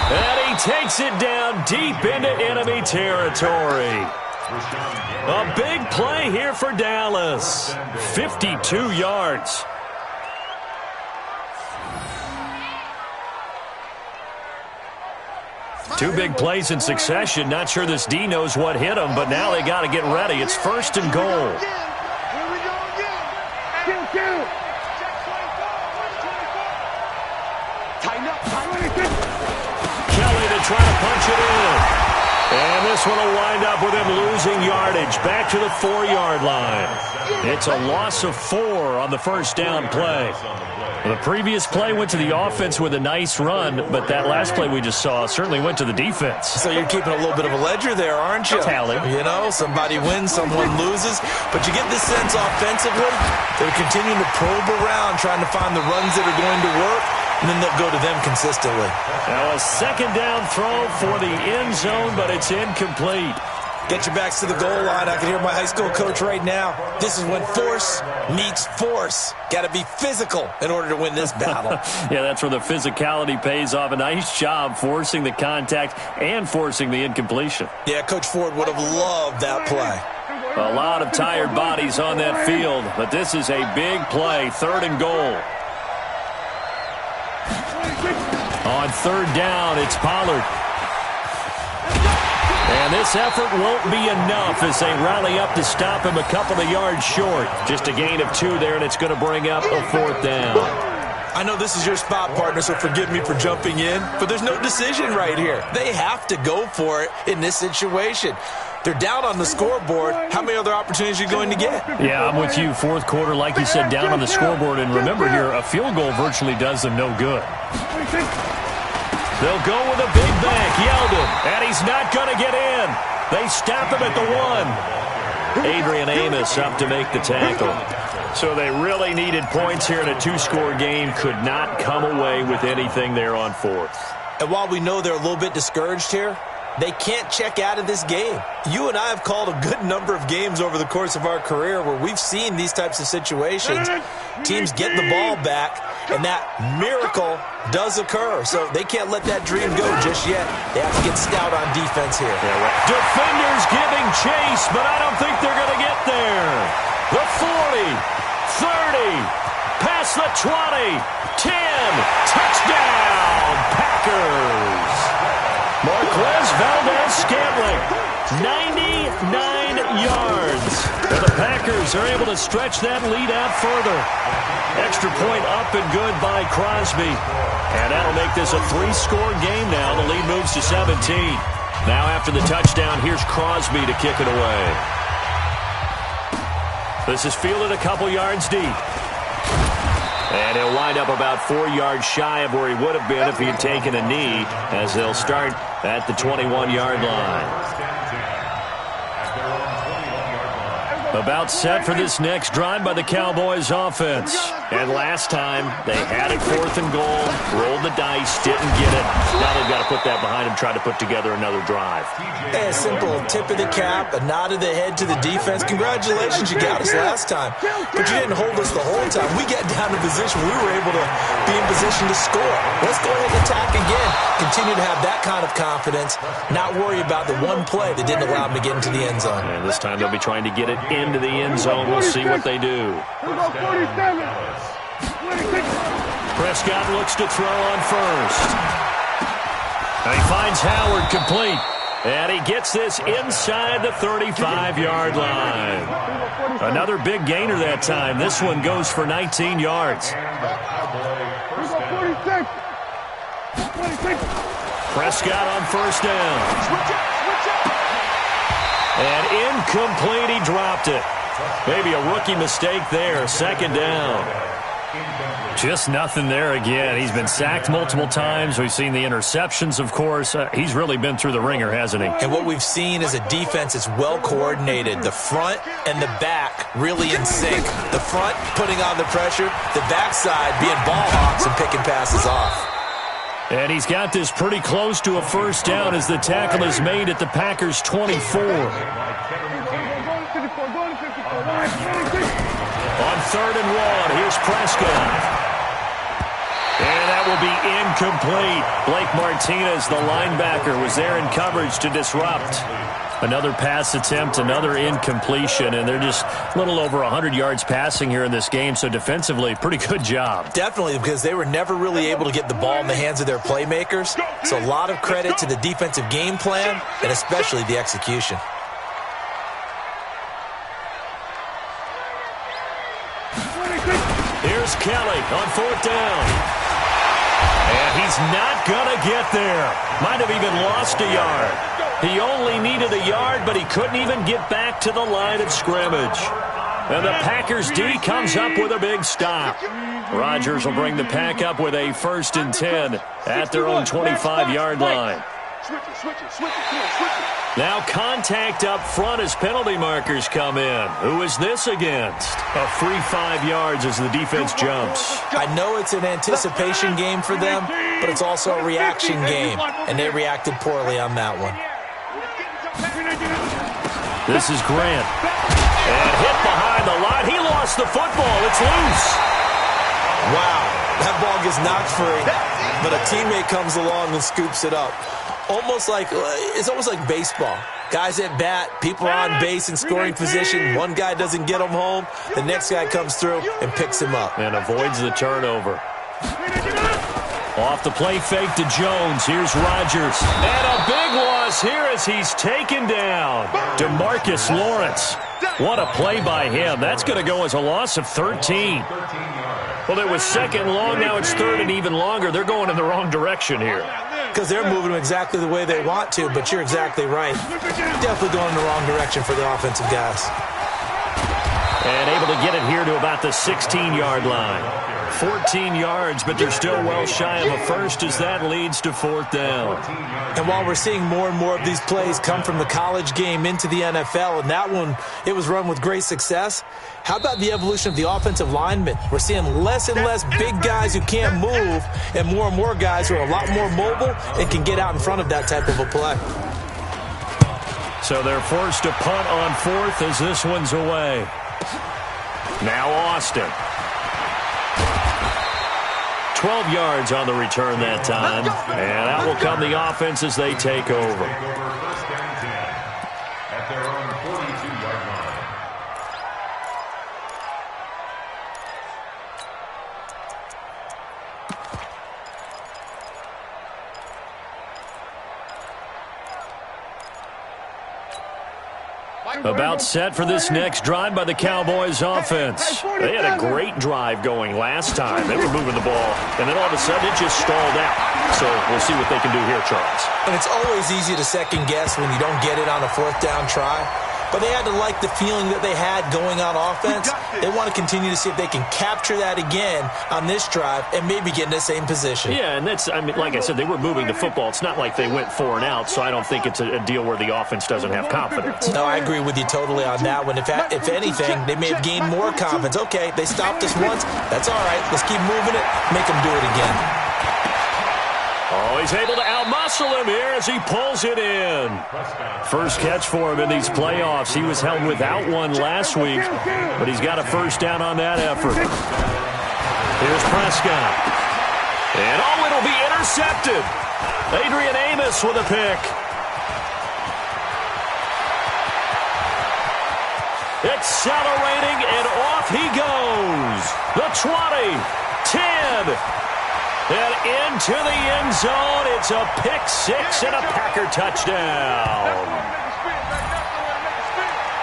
And he takes it down deep into enemy territory. A big play here for Dallas. 52 yards. Two big plays in succession. Not sure this D knows what hit him, but now they got to get ready. It's 1st and goal. Kelly to try to punch it in. And this one will wind up with him losing yardage back to the 4-yard line. It's a loss of 4 on the 1st down play. The previous play went to the offense with a nice run, but that last play we just saw certainly went to the defense. So you're keeping a little bit of a ledger there, aren't you? Tally. You know, somebody wins, someone loses. But you get this sense offensively, they're continuing to probe around, trying to find the runs that are going to work, and then they'll go to them consistently. Now a 2nd down throw for the end zone, but it's incomplete. Get your backs to the goal line. I can hear my high school coach right now. This is when force meets force. Got to be physical in order to win this battle. Yeah, that's where the physicality pays off. A nice job forcing the contact and forcing the incompletion. Yeah, Coach Ford would have loved that play. A lot of tired bodies on that field, but this is a big play. 3rd and goal. On 3rd down, it's Pollard. And this effort won't be enough as they rally up to stop him a couple of yards short. Just a gain of 2 there, and it's going to bring up a 4th down. I know this is your spot, partner, so forgive me for jumping in, but there's no decision right here. They have to go for it in this situation. They're down on the scoreboard. How many other opportunities are you going to get? Yeah, I'm with you. 4th quarter, like you said, down on the scoreboard. And remember here, a field goal virtually does them no good. They'll go with a big back, Yeldon, and he's not going to get in. They stop him at the 1. Adrian Amos up to make the tackle. So they really needed points here in a 2-score game. Could not come away with anything there on 4th. And while we know they're a little bit discouraged here, they can't check out of this game. You and I have called a good number of games over the course of our career where we've seen these types of situations. Teams get the ball back, and that miracle does occur. So they can't let that dream go just yet. They have to get stout on defense here. Yeah, right. Defenders giving chase, but I don't think they're going to get there. The 40, 30, past the 20, 10, touchdown, Packers. Marquez Valdez-Scantling, 99 yards. And the Packers are able to stretch that lead out further. Extra point up and good by Crosby. And that'll make this a 3-score game now. The lead moves to 17. Now after the touchdown, here's Crosby to kick it away. This is fielded a couple yards deep. And he'll wind up about 4 yards shy of where he would have been if he had taken a knee, as they'll start at the 21-yard line. About set for this next drive by the Cowboys offense. And last time, they had it 4th and goal, rolled the dice, didn't get it. Now they've got to put that behind them, try to put together another drive. A simple tip of the cap, a nod of the head to the defense. Congratulations, you got us last time. But you didn't hold us the whole time. We got down to position. We were able to be in position to score. Let's go ahead and attack again. Continue to have that kind of confidence, not worry about the one play that didn't allow them to get into the end zone. And this time they'll be trying to get it into the end zone. We'll see what they do. Prescott. 47. Prescott looks to throw on 1st. And he finds Howard complete. And he gets this inside the 35-yard line. Another big gainer that time. This one goes for 19 yards. Prescott on first down. And incomplete, he dropped it. Maybe a rookie mistake there. Second down. Just nothing there again. He's been sacked multiple times. We've seen the interceptions, of course. He's really been through the ringer, hasn't he? And what we've seen is a defense that's well coordinated. The front and the back really in sync. The front putting on the pressure. The backside being ball hawks and picking passes off. And he's got this pretty close to a first down as the tackle is made at the Packers' 24. On 3rd and 1, here's Prescott. And that will be incomplete. Blake Martinez, the linebacker, was there in coverage to disrupt. Another pass attempt, another incompletion, and they're just a little over 100 yards passing here in this game, so defensively, pretty good job. Definitely, because they were never really able to get the ball in the hands of their playmakers, so a lot of credit to the defensive game plan and especially the execution. Here's Kelly on 4th down. And he's not going to get there. Might have even lost a yard. He only needed a yard, but he couldn't even get back to the line of scrimmage. And the Packers D comes up with a big stop. Rodgers will bring the Pack up with a 1st and 10 at their own 25-yard line. Now contact up front as penalty markers come in. Who is this against? A free 5 yards as the defense jumps. I know it's an anticipation game for them, but it's also a reaction game, and they reacted poorly on that one. This is Grant. And hit behind the line. He lost the football. It's loose. Wow, that ball gets knocked free, but a teammate comes along and scoops it up. It's almost like baseball. Guys at bat, people are on base in scoring position. One guy doesn't get him home. The next guy comes through and picks him up. And avoids the turnover. Off the play fake to Jones. Here's Rodgers. And a big loss here as he's taken down. DeMarcus Lawrence. What a play by him. That's going to go as a loss of 13. Well, it was 2nd and long. Now it's 3rd and even longer. They're going in the wrong direction here. Because they're moving them exactly the way they want to, but you're exactly right. Definitely going in the wrong direction for the offensive guys. And able to get it here to about the 16-yard line. 14 yards, but they're still well shy of a first as that leads to 4th down. And while we're seeing more and more of these plays come from the college game into the NFL, and that one, it was run with great success, how about the evolution of the offensive linemen? We're seeing less and less big guys who can't move and more guys who are a lot more mobile and can get out in front of that type of a play. So they're forced to punt on 4th as this one's away. Now Austin. 12 yards on the return that time. And out will come the offense as they take over. First down 10 at their own 42-yard line. About set for this next drive by the Cowboys offense. They had a great drive going last time. They were moving the ball, and then all of a sudden it just stalled out. So we'll see what they can do here, Charles. And it's always easy to second guess when you don't get it on a 4th down try. But they had to like the feeling that they had going on offense. They want to continue to see if they can capture that again on this drive and maybe get in the same position. Yeah, and that's, I mean, like I said, they were moving the football. It's not like they went 4 and out, so I don't think it's a deal where the offense doesn't have confidence. No, I agree with you totally on that one. If anything, they may have gained more confidence. Okay, they stopped us once. That's all right. Let's keep moving it. Make them do it again. Oh, he's able to outmuscle him here as he pulls it in. First catch for him in these playoffs. He was held without one last week, but he's got a first down on that effort. Here's Prescott. And it'll be intercepted. Adrian Amos with a pick. Accelerating, and off he goes. The 20, 10, And into the end zone. It's a pick six and a Packer touchdown.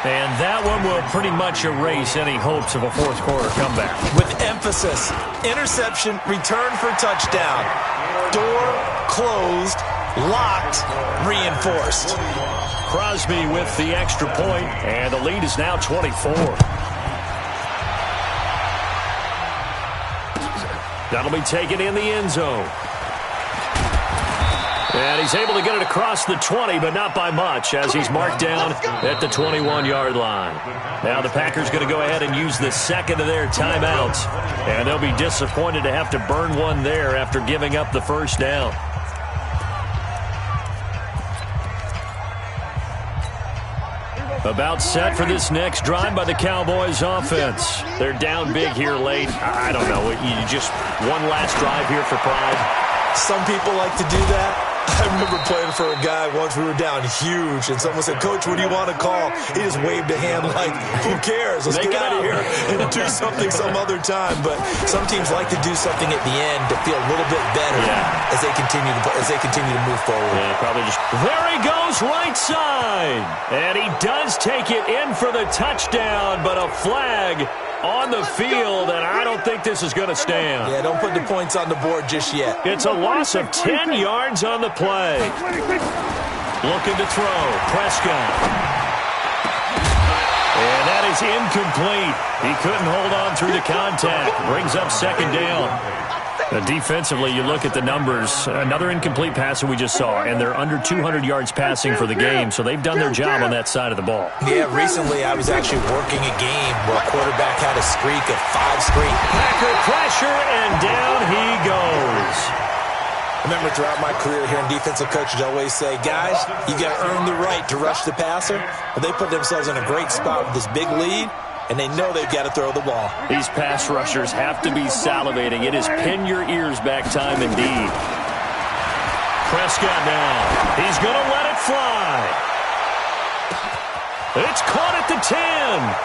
And that one will pretty much erase any hopes of a fourth quarter comeback. With emphasis, interception, return for touchdown. Door closed, locked, reinforced. Crosby with the extra point, and the lead is now 24. That'll be taken in the end zone. And he's able to get it across the 20, but not by much, as he's marked down at the 21-yard line. Now the Packers going to go ahead and use the second of their timeouts, and they'll be disappointed to have to burn one there after giving up the first down. About set for this next drive by the Cowboys offense. They're down big here late. I don't know. You just one last drive here for pride. Some people like to do that. I remember playing for a guy once. We were down huge, and someone said, "Coach, what do you want to call?" He just waved a hand like, "Who cares? Let's get out of here and do something some other time." But some teams like to do something at the end to feel a little bit better as they continue to move forward. Yeah, probably just. There he goes, right side, and he does take it in for the touchdown, but a flag on the field, and I don't think this is going to stand. Yeah, don't put the points on the board just yet. It's a loss of 10 yards on the play. Looking to throw. Prescott. And that is incomplete. He couldn't hold on through the contact. Brings up second down. Defensively, you look at the numbers. Another incomplete pass that we just saw, and they're under 200 yards passing for the game, so they've done their job on that side of the ball. Yeah, recently I was actually working a game where a quarterback had a streak of 5 straight. Packer pressure, and down he goes. I remember throughout my career hearing defensive coaches always say, "Guys, you got to earn the right to rush the passer." But they put themselves in a great spot with this big lead, and they know they've got to throw the ball. These pass rushers have to be salivating. It is pin your ears back time indeed. Prescott now. He's going to let it fly. It's caught at the 10.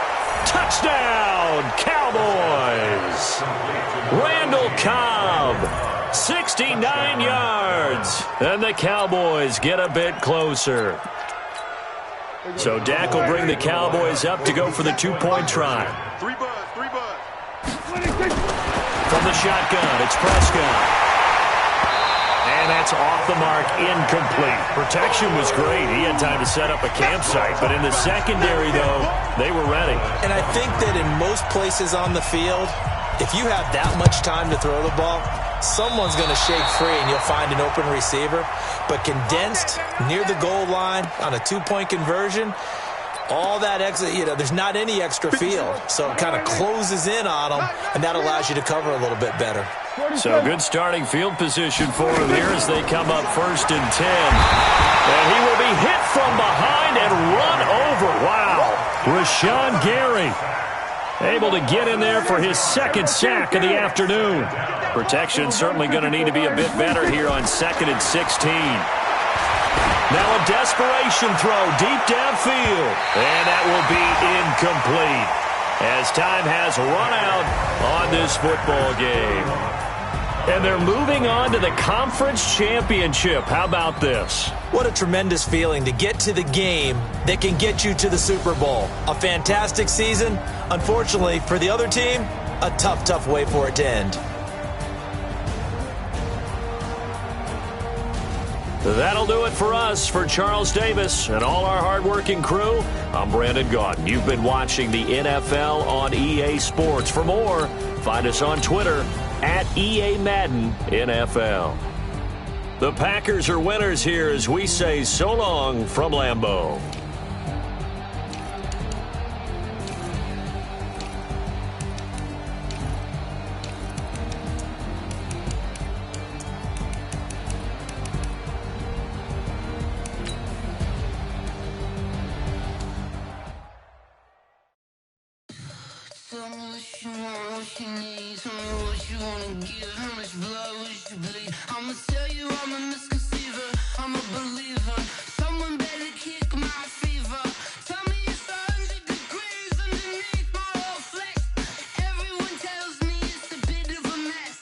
Touchdown, Cowboys. Randall Cobb, 69 yards. And the Cowboys get a bit closer. So Dak will bring the Cowboys up to go for the 2-point try. Three bud. From the shotgun, it's Prescott. And that's off the mark, incomplete. Protection was great. He had time to set up a campsite. But in the secondary, though, they were ready. And I think that in most places on the field, if you have that much time to throw the ball, someone's going to shake free and you'll find an open receiver. But condensed near the goal line on a 2-point conversion, all that extra, there's not any extra field. So it kind of closes in on them, and that allows you to cover a little bit better. So good starting field position for him here as they come up 1st and 10. And he will be hit from behind and run over. Wow. Rashawn Gary able to get in there for his second sack of the afternoon. Protection certainly going to need to be a bit better here on 2nd and 16. Now a desperation throw deep downfield. And that will be incomplete as time has run out on this football game. And they're moving on to the conference championship. How about this? What a tremendous feeling to get to the game that can get you to the Super Bowl. A fantastic season. Unfortunately, for the other team, a tough way for it to end. That'll do it for us. For Charles Davis and all our hardworking crew, I'm Brandon Gaudin. You've been watching the NFL on EA Sports. For more, find us on Twitter at EA Madden NFL. The Packers are winners here as we say so long from Lambeau. I'ma tell you I'm a misconceiver, I'm a believer. Someone better kick my fever. Tell me it's 100 degrees underneath my whole flesh. Everyone tells me it's a bit of a mess.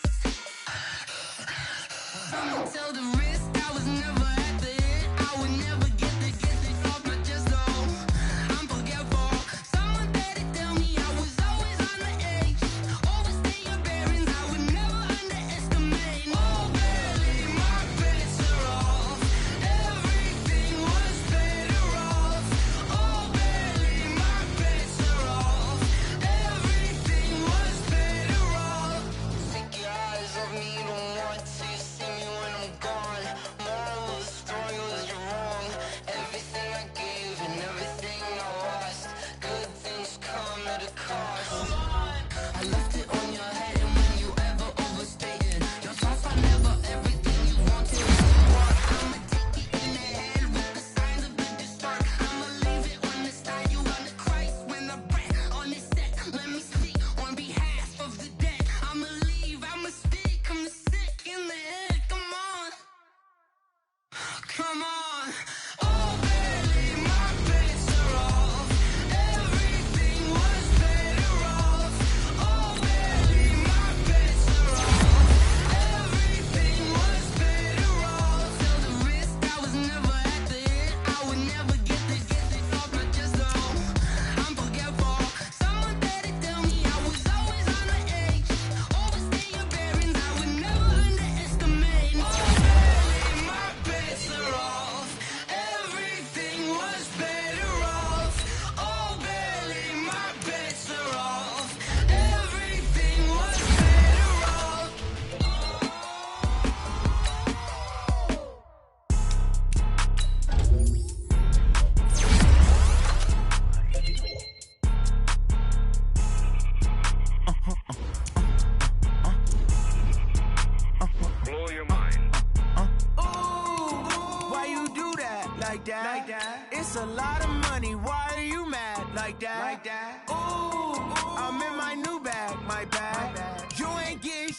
Like that. It's a lot of money. Why are you mad? Like that. Like that. Ooh, I'm in my new bag. My bad. You ain't get.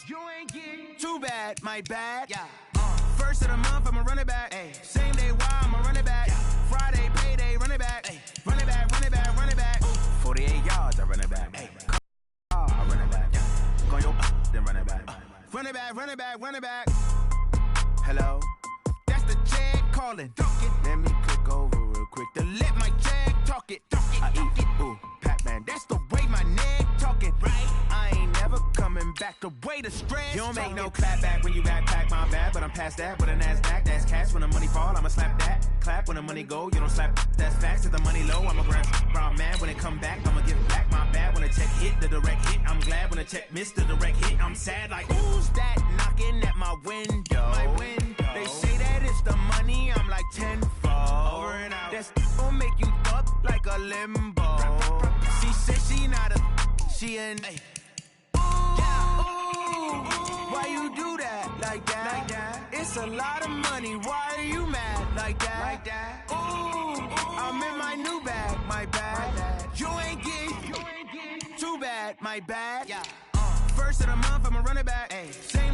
Too bad. My bad. Yeah. First of the month, I'ma run it back. Ay. Same day, why I'ma run it back. Friday, payday, run it back. Ay. Run it back, run it back, run it back. 48 yards, I run it back. Ay. I run it back. Go your then run it back. Run it back, run it back, run it back. Hello? That's the check calling. Let me click over real quick to let my check talk it. I eat it. Ooh, Pac-Man, that's the way my neck talking. Right? I ain't never coming back the way the stress. You don't make no clap back when you backpack, my bad. But I'm past that with a NASDAQ. That's cash when the money fall, I'ma slap that. Clap when the money go, you don't slap. That's facts. If the money low, I'ma grab brown man. When it come back, I'ma give back my bad. When the check hit, the direct hit. I'm glad when the check missed the direct hit. I'm sad like, who's that knocking at my window? My window. They say that it's the money, I'm like tenfold. Over and out. That's gon' make you up like a limbo. She said she not a, she an. Why you do that like that? Like that? It's a lot of money. Why are you mad like that? Like that? Ooh, I'm in my new bag. My bad. You ain't get too bad. My bad. Yeah. First of the month, I'ma run it back. Ay. Same